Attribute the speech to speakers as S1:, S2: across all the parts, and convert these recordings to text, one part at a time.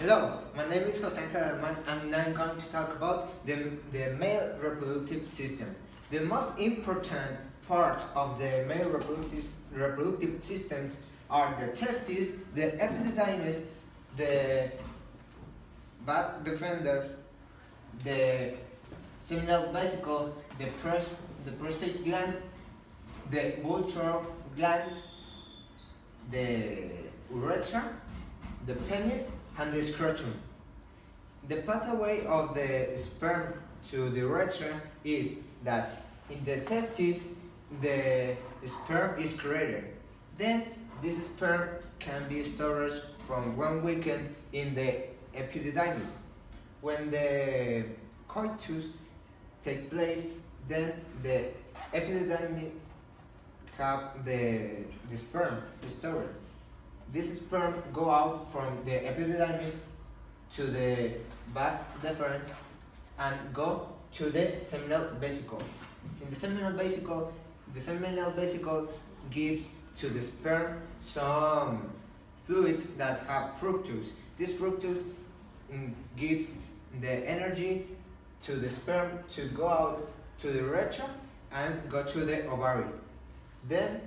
S1: Hello, my name is Aleman and I'm going to talk about the male reproductive system. The most important parts of the male reproductive systems are the testes, the epididymis, the vas defender, the seminal vesicle, the prostate gland, the vulvar gland, the urethra, the penis, and the scrotum. The pathway of the sperm to the urethra is that in the testes the sperm is created. Then this sperm can be stored from 1 weekend in the epididymis. When the coitus takes place, then the epididymis have the sperm stored. This sperm go out from the epididymis to the vas deferens and go to the seminal vesicle. In the seminal vesicle gives to the sperm some fluids that have fructose. This fructose gives the energy to the sperm to go out to the urethra and go to the ovary. Then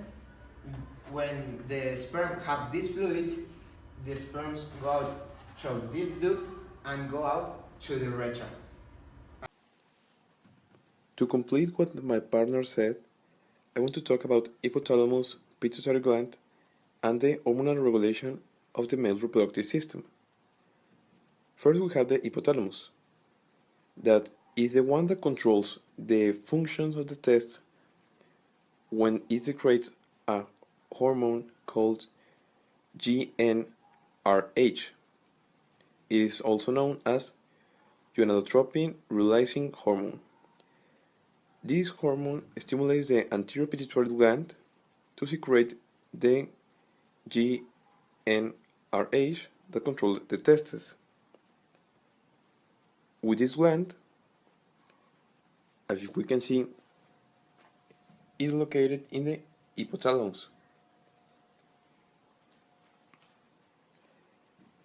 S1: when the sperm have these fluids, the sperms go out through this duct and go out to the urethra.
S2: To complete what my partner said, I want to talk about hypothalamus, pituitary gland, and the hormonal regulation of the male reproductive system. First, we have the hypothalamus, that is the one that controls the functions of the test when it secretes a hormone called GnRH. It is also known as gonadotropin releasing hormone. This hormone stimulates the anterior pituitary gland to secrete the GnRH that controls the testes. With this gland, as we can see, is located in the hypothalamus.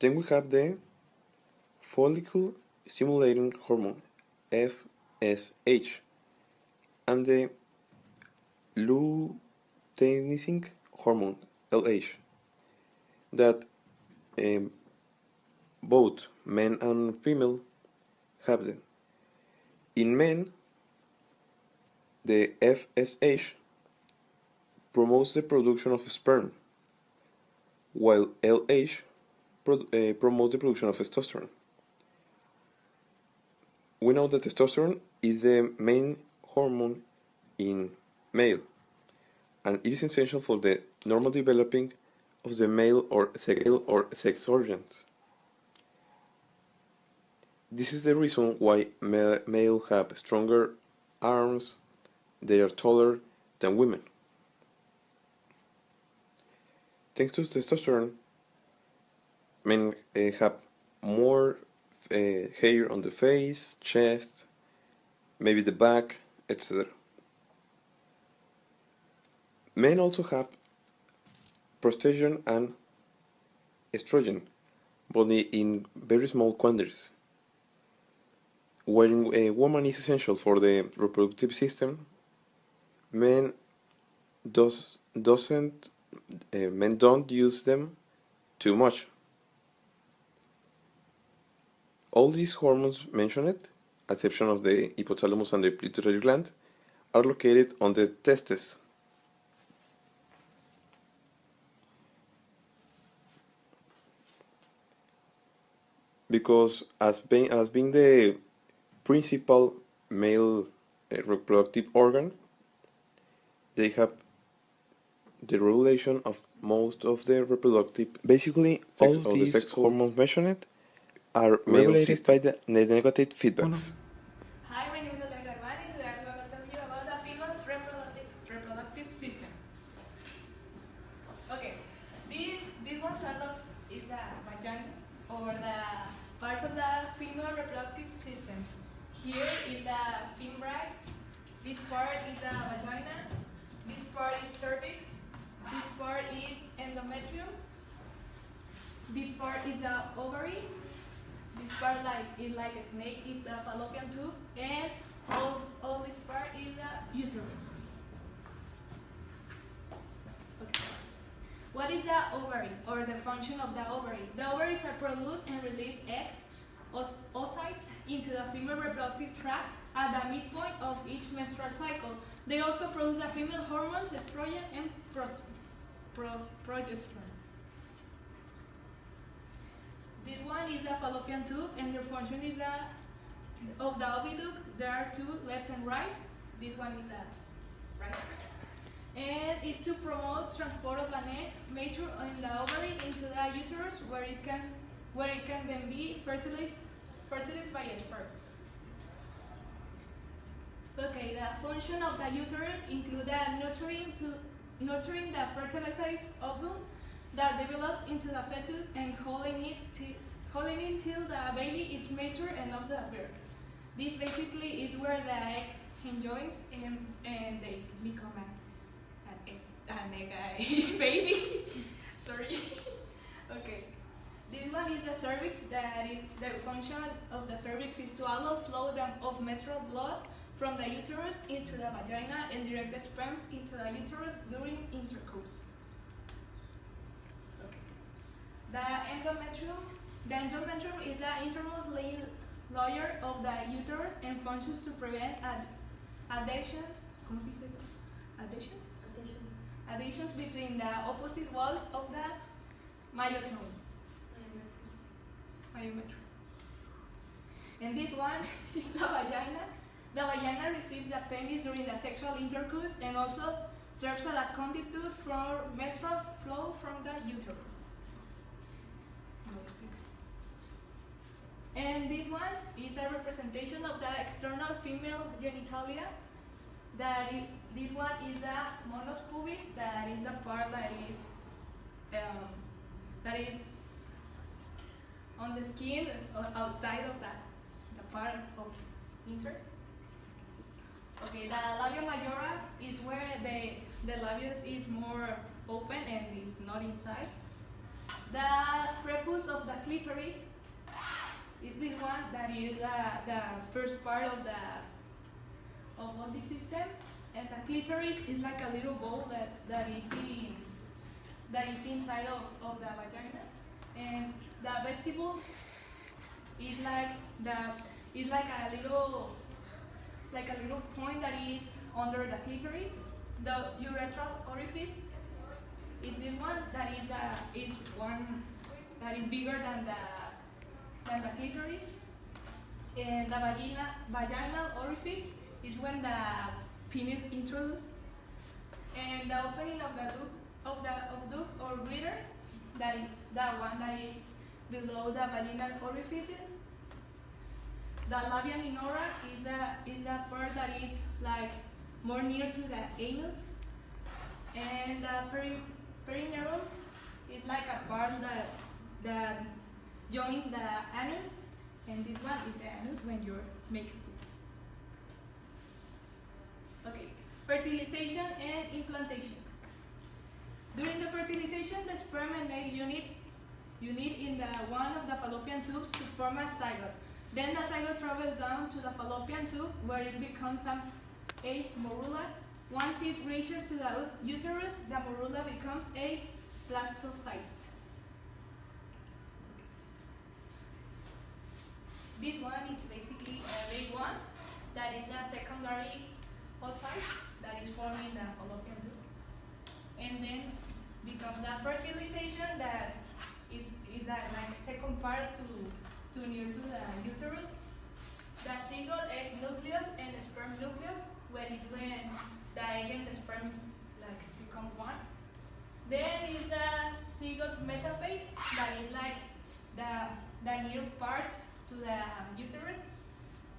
S2: Then we have the follicle stimulating hormone, FSH, and the luteinizing hormone, LH, that both men and female have them. In men, the FSH promotes the production of sperm, while LH promotes the production of testosterone. We know that testosterone is the main hormone in male, and it is essential for the normal developing of the male or sex organs. This is the reason why males have stronger arms, they are taller than women. Thanks to testosterone, men have more hair on the face, chest, maybe the back, etc. Men also have progesterone and estrogen, but in very small quantities. When a woman is essential for the reproductive system, men don't use them too much. All these hormones mentioned, at exception of the hypothalamus and the pituitary gland, are located on the testes. Because as being the principal male reproductive organ, they have the regulation of most of the reproductive. Basically, all of these sex hormones mentioned are regulated by the negative feedbacks.
S3: Hi, my name is Natalia Galvan, and today I'm going to tell you about the female reproductive system. Okay, this one sort of is the vagina, or the part of the female reproductive system. Here is the fimbriae, this part is the vagina, this part is cervix, this part is endometrium, this part is the ovary, this part is like a snake is the fallopian tube, and all this part is the uterus. Okay. What is the ovary, or the function of the ovary? The ovaries are produce and release eggs, oocytes, into the female reproductive tract at the midpoint of each menstrual cycle. They also produce the female hormones, estrogen and progesterone. This one is the fallopian tube, and their function is of the oviduct. There are two, left and right. This one is the right. And it's to promote transport of an egg mature in the ovary into the uterus, where it can then be fertilized by a sperm. Okay, the function of the uterus includes nurturing the fertilized ovum that develops into the fetus and holding it till the baby is mature enough to appear. This basically is where the egg enjoys and they become an egg baby. Sorry. Okay. This one is the cervix. The function of the cervix is to allow flow of menstrual blood from the uterus into the vagina and direct the sperms into the uterus during intercourse. Okay. The endometrium is the innermost layer of the uterus and functions to prevent adhesions. ¿Cómo se dice eso? Adhesions? Adhesions between the opposite walls of the myometrium. And this one is the vagina. The vagina receives the penis during the sexual intercourse and also serves as a conduit for menstrual flow from the uterus. And this one is a representation of the external female genitalia. This one is the monus pubis. That is the part that is on the skin or outside of the part of inter. Okay, the labia majora is where the labius is more open and is not inside. The prepuce of the clitoris is this one that is the first part of all the system, and the clitoris is like a little ball that is inside of the vagina, and the vestibule is like a little point that is under the clitoris. The urethral orifice is this one that is bigger than the clitoris, and the vaginal orifice is when the penis introduced, and the opening of the duct or bladder, that is the one that is below the vaginal orifice. The labia minora is the part that is like more near to the anus, and the perineum is like a part that joins the anus, and this one is the anus when you're making poop. Okay, fertilization and implantation. During the fertilization, the sperm and egg unit in the one of the fallopian tubes to form a zygote. Then the zygote travels down to the fallopian tube where it becomes a morula. Once it reaches to the uterus, the morula becomes a blastocyst. This one is basically a big one that is a secondary oocyte that is forming the fallopian tube. And then becomes a fertilization that is like second part to near to the uterus. The zygote, egg nucleus, and the sperm nucleus, when the egg and the sperm like become one. Then is the zygote metaphase, that is like the near part to the uterus.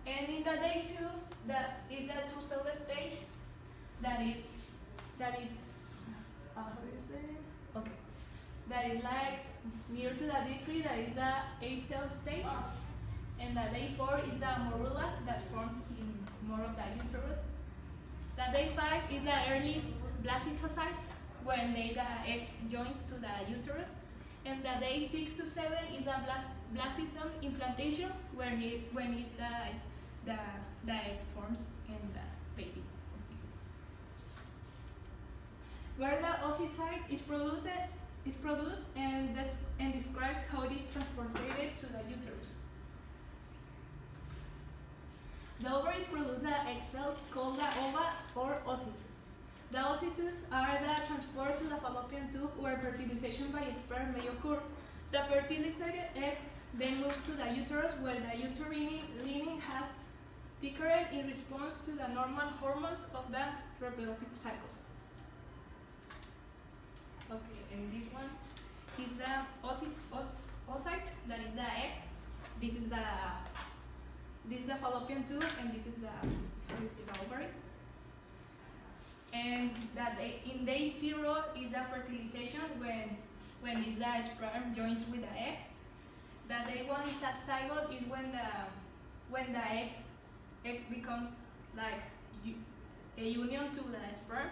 S3: And in the day two, is the two-cell stage, that is like near to the day 3, that is the 8-cell stage. And the day 4 is the morula that forms in more of the uterus. The day 5 is the early blastocytes when the egg joins to the uterus. And the day 6 to 7 is the blastocyst implantation, when is the egg forms and the baby. Where the oocyte is produced and describes how it is transported to the uterus. The ovaries produce the egg cells called the ova or oocytes. The oocytes are the transport to the fallopian tube where fertilization by sperm may occur. The fertilized egg then moves to the uterus where the uterine lining has thickened in response to the normal hormones of the reproductive cycle. Okay, and this one is the oocyte, that is the egg. This is the fallopian tube, and this is the ovary. And that in day 0 is the fertilization, when is the sperm joins with the egg. The day 1 is the zygote, is when the egg becomes like a union to the sperm.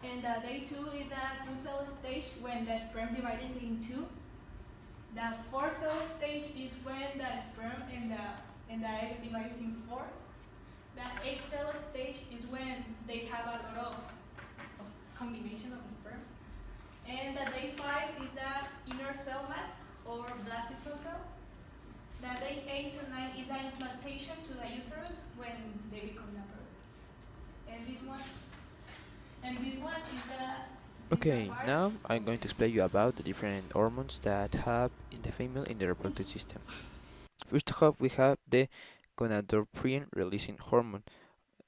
S3: And the day 2 is the 2-cell stage, when the sperm divides in 2. The 4-cell stage is when the sperm and the egg divides in 4. The 8-cell stage is when they have a lot of combination of sperms. And the day 5 is the inner cell mass or blastocyst cell. The day 8 to 9 is the implantation to the uterus when they become a bird. And this one is the
S4: Okay, now I'm going to explain you about the different hormones that have in the female in the reproductive system. First of all, we have the gonadotropin releasing hormone,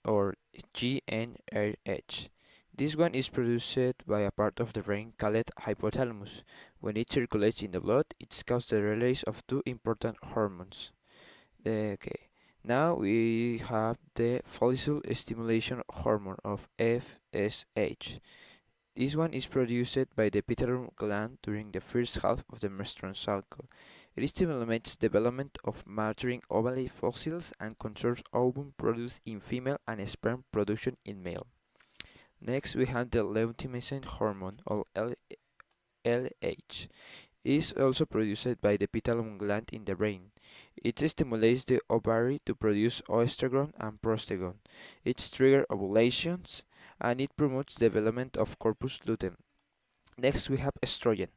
S4: or GnRH. This one is produced by a part of the brain called hypothalamus. When it circulates in the blood, it causes the release of two important hormones. Okay. Now we have the follicle stimulation hormone, of FSH. This one is produced by the pituitary gland during the first half of the menstrual cycle. It stimulates development of maturing ovary follicles and controls ovum production in female and sperm production in male. Next, we have the luteinizing hormone, or LH. It is also produced by the pituitary gland in the brain. It stimulates the ovary to produce oestrogen and progesterone. It triggers ovulations, and it promotes development of corpus luteum. Next, we have estrogen.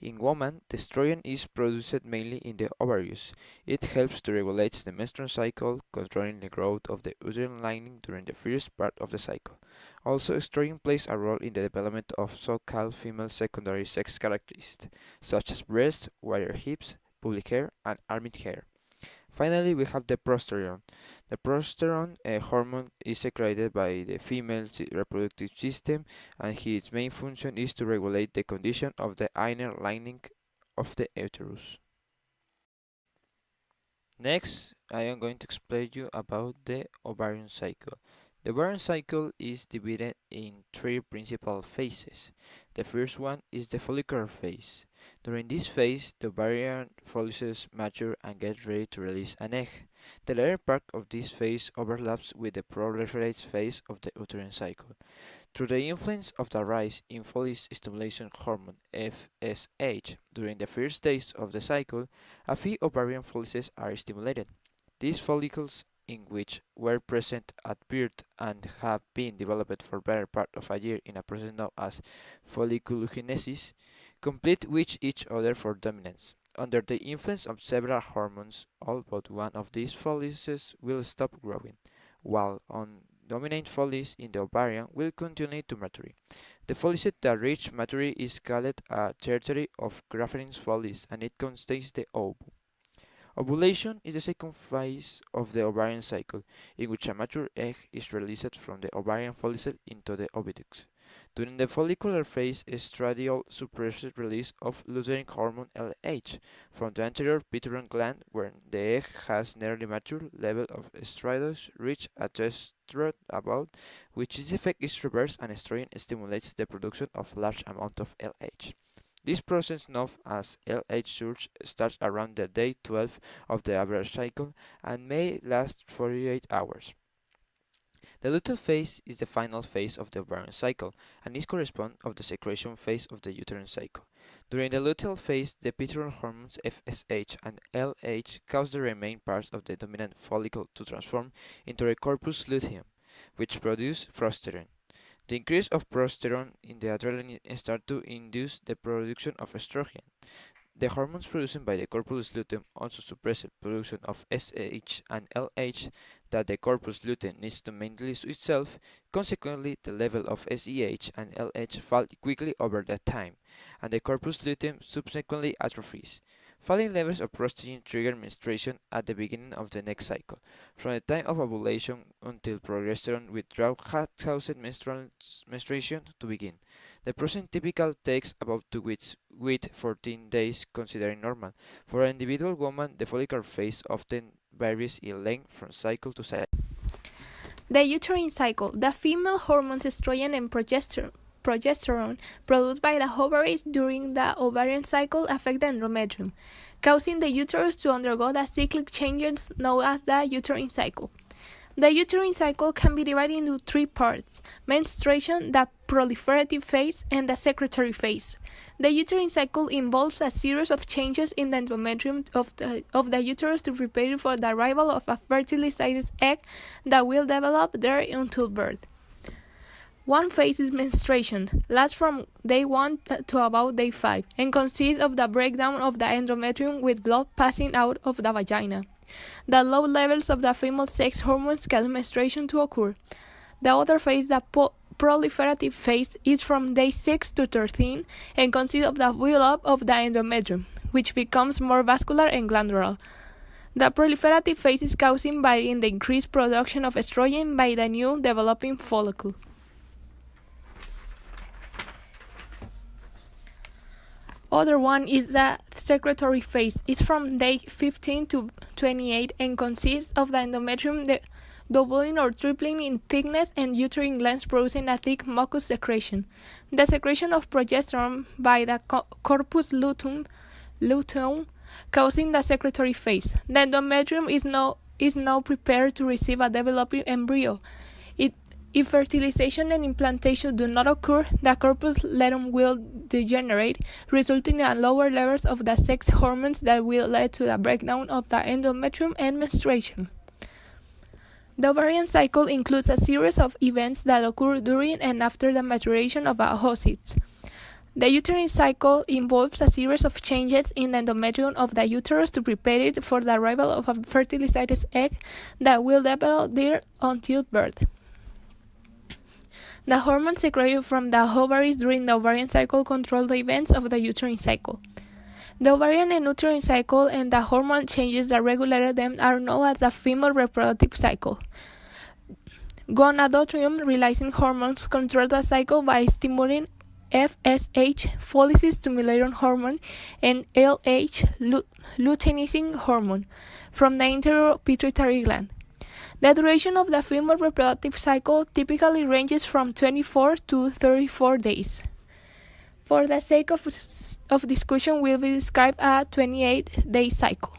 S4: In women, the estrogen is produced mainly in the ovaries. It helps to regulate the menstrual cycle, controlling the growth of the uterine lining during the first part of the cycle. Also, estrogen plays a role in the development of so-called female secondary sex characteristics, such as breasts, wider hips, pubic hair, and armpit hair. Finally, we have the progesterone. The progesterone hormone is secreted by the female reproductive system, and its main function is to regulate the condition of the inner lining of the uterus. Next, I am going to explain you about the ovarian cycle. The ovarian cycle is divided in three principal phases. The first one is the follicular phase. During this phase, the ovarian follicles mature and get ready to release an egg. The later part of this phase overlaps with the proliferate phase of the uterine cycle. Through the influence of the rise in follicle stimulation hormone FSH during the first days of the cycle, a few ovarian follicles are stimulated. These follicles, in which were present at birth and have been developed for better part of a year in a process known as folliculogenesis, compete with each other for dominance. Under the influence of several hormones, all but one of these follicles will stop growing, while dominant follicles in the ovarian will continue to mature. The follicle that reach maturity is called a territory of graafinis follicle, and it contains the ovum. Ovulation is the second phase of the ovarian cycle, in which a mature egg is released from the ovarian follicle into the oviduct. During the follicular phase, estradiol suppresses release of luteinizing hormone LH from the anterior pituitary gland, where the egg has nearly mature level of estradiol reach a threshold above which its effect is reversed, and estrogen stimulates the production of large amount of LH. This process, known as LH surge, starts around the day 12 of the average cycle and may last 48 hours. The luteal phase is the final phase of the ovarian cycle and is corresponding of the secretion phase of the uterine cycle. During the luteal phase, the pituitary hormones FSH and LH cause the remaining parts of the dominant follicle to transform into a corpus luteum, which produce progesterone. The increase of progesterone in the adrenaline starts to induce the production of estrogen. The hormones produced by the corpus luteum also suppress the production of SH and LH that the corpus luteum needs to maintain itself. Consequently, the level of SEH and LH fall quickly over that time, and the corpus luteum subsequently atrophies. Falling levels of progesterone trigger menstruation at the beginning of the next cycle. From the time of ovulation until progesterone withdrawal has caused menstruation to begin. The process typically takes about 2 weeks, with 14 days considered normal. For an individual woman, the follicular phase often varies in length from cycle to cycle.
S5: The uterine cycle. The female hormones estrogen and progesterone produced by the ovaries during the ovarian cycle affect the endometrium, causing the uterus to undergo the cyclic changes known as the uterine cycle. The uterine cycle can be divided into 3 parts: menstruation, the proliferative phase, and the secretory phase. The uterine cycle involves a series of changes in the endometrium of the uterus to prepare it for the arrival of a fertilized egg that will develop there until birth. One phase is menstruation, lasts from day 1 to about day 5, and consists of the breakdown of the endometrium with blood passing out of the vagina. The low levels of the female sex hormones cause menstruation to occur. The other phase, the proliferative phase, is from day 6 to 13 and consists of the build-up of the endometrium, which becomes more vascular and glandular. The proliferative phase is caused by the increased production of estrogen by the new developing follicle. Other one is the secretory phase. It's from day 15 to 28 and consists of the endometrium doubling or tripling in thickness and uterine glands producing a thick mucus secretion. The secretion of progesterone by the corpus luteum causing the secretory phase. The endometrium is now prepared to receive a developing embryo. If fertilization and implantation do not occur, the corpus luteum will degenerate, resulting in lower levels of the sex hormones that will lead to the breakdown of the endometrium and menstruation. The ovarian cycle includes a series of events that occur during and after the maturation of oocytes. The uterine cycle involves a series of changes in the endometrium of the uterus to prepare it for the arrival of a fertilized egg that will develop there until birth. The hormones secreted from the ovaries during the ovarian cycle control the events of the uterine cycle. The ovarian and uterine cycle and the hormone changes that regulate them are known as the female reproductive cycle. Gonadotropin-releasing hormones control the cycle by stimulating FSH, follicle-stimulating hormone, and LH, luteinizing hormone, from the interior pituitary gland. The duration of the female reproductive cycle typically ranges from 24 to 34 days. For the sake of discussion, we will describe a 28-day cycle.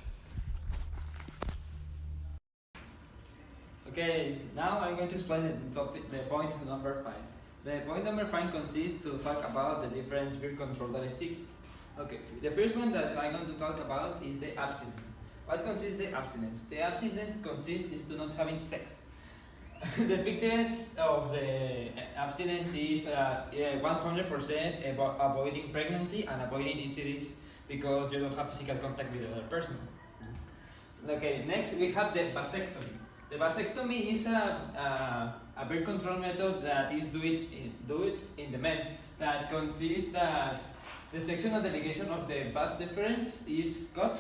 S6: Okay, now I'm going to explain the point number 5. The point number 5 consists to talk about the different birth control that exists. Okay, the first one that I'm going to talk about is the abstinence. What consists the abstinence? The abstinence consists is to not having sex. The effectiveness of the abstinence is 100% avoiding pregnancy and avoiding STDs because you don't have physical contact with the other person. Okay, next we have the vasectomy. The vasectomy is a birth control method that is do it in the men that consists that the section of the ligation of the vas deferens is cut,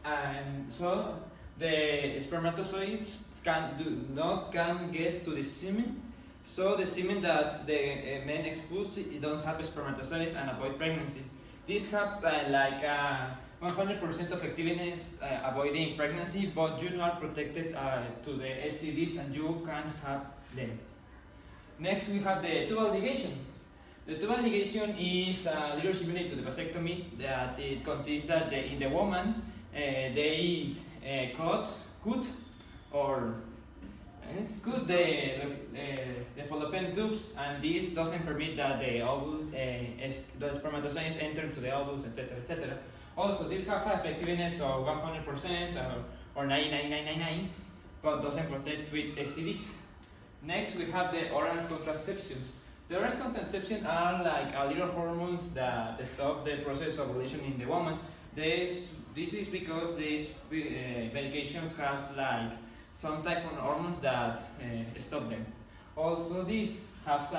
S6: and so the spermatozoids can get to the semen. So the semen that the men expose it don't have spermatozoids and avoid pregnancy. These have 100% effectiveness avoiding pregnancy, but you are protected to the STDs and you can't have them. Next we have the tubal ligation. The tubal ligation is a little similar to the vasectomy, that it consists that in the woman they cut or It's because the fallopian tubes, and this doesn't permit that the spermatozoids enter to the ovules, etc., etc. Also, this have effectiveness of 100% or 99.999, but doesn't protect with STDs. Next, we have the oral contraceptions. The oral contraception are like little hormones that stop the process of ovulation in the woman. This is because these medications have like some type of hormones that stop them. Also, this has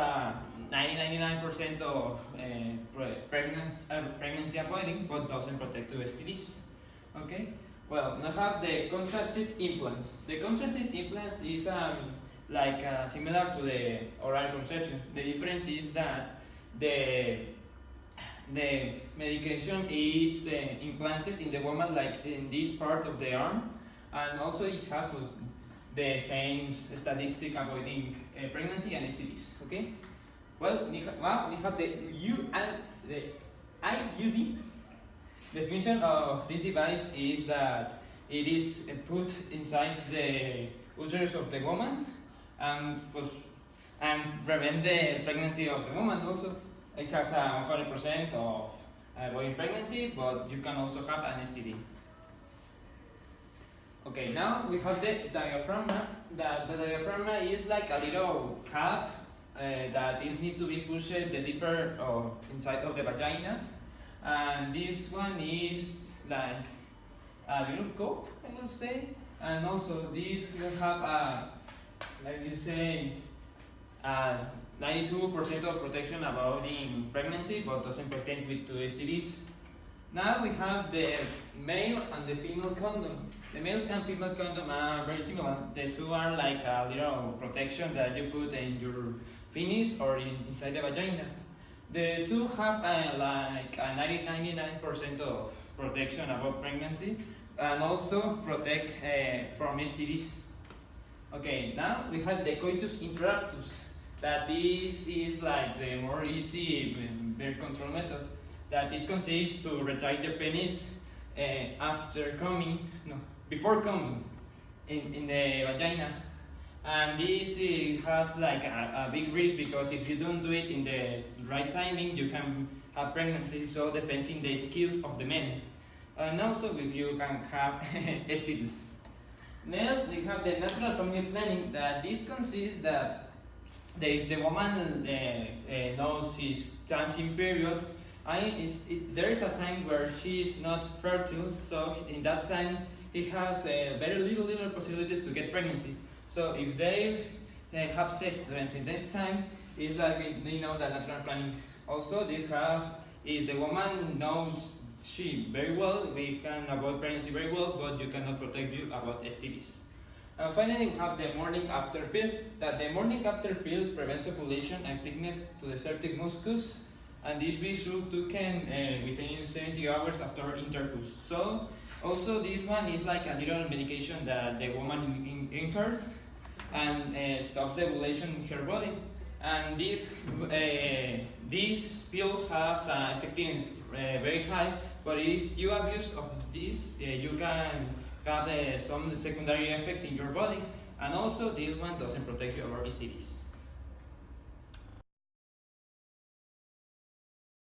S6: 99% of pregnancy avoiding, but doesn't protect to STDs. Okay. Well, now have the contraceptive implants. The contraceptive implants is similar to the oral contraception. The difference is that the medication is implanted in the woman, like in this part of the arm, and also it has the same statistic avoiding pregnancy and STDs. Okay. Well, we have the IUD. The function of this device is that it is put inside the uterus of the woman and prevent the pregnancy of the woman. Also, it has a 100% of avoiding pregnancy, but you can also have an STD. Okay, now we have the diaphragm. The diaphragm is like a little cap that need to be pushed the deeper inside of the vagina. And this one is like a little cup, I will say. And also this will have like you say, 92% of protection avoiding pregnancy, but doesn't protect with 2 STDs. Now we have the male and the female condom. The male and female condom are very similar. The two are like a little protection that you put in your penis or inside the vagina. The two have like a 99% of protection about pregnancy and also protect from STDs. Okay, now we have the coitus interruptus. That this is like the more easy birth control method. That it consists to retract the penis before coming in the vagina. And this has like a big risk because if you don't do it in the right timing, you can have pregnancy. So it depends in the skills of the men. And also you can have STDs. Now we have the natural family planning. That this consists that if the woman knows his times in period, there is a time where she is not fertile. So in that time, he has very little possibilities to get pregnancy. So if they have sex during this time, it's like we know that natural planning. Also, this is the woman knows she very well. We can avoid pregnancy very well, but you cannot protect you about STDs. And finally, we have the morning after pill. That the morning after pill prevents ovulation and thickness to the septic muscus, and this be taken within 70 hours after intercourse. So also this one is like a little medication that the woman inhales and stops the ovulation in her body. And this pill has effectiveness very high, but if you abuse of this, you can have some secondary effects in your body. And also this one doesn't protect you over STDs.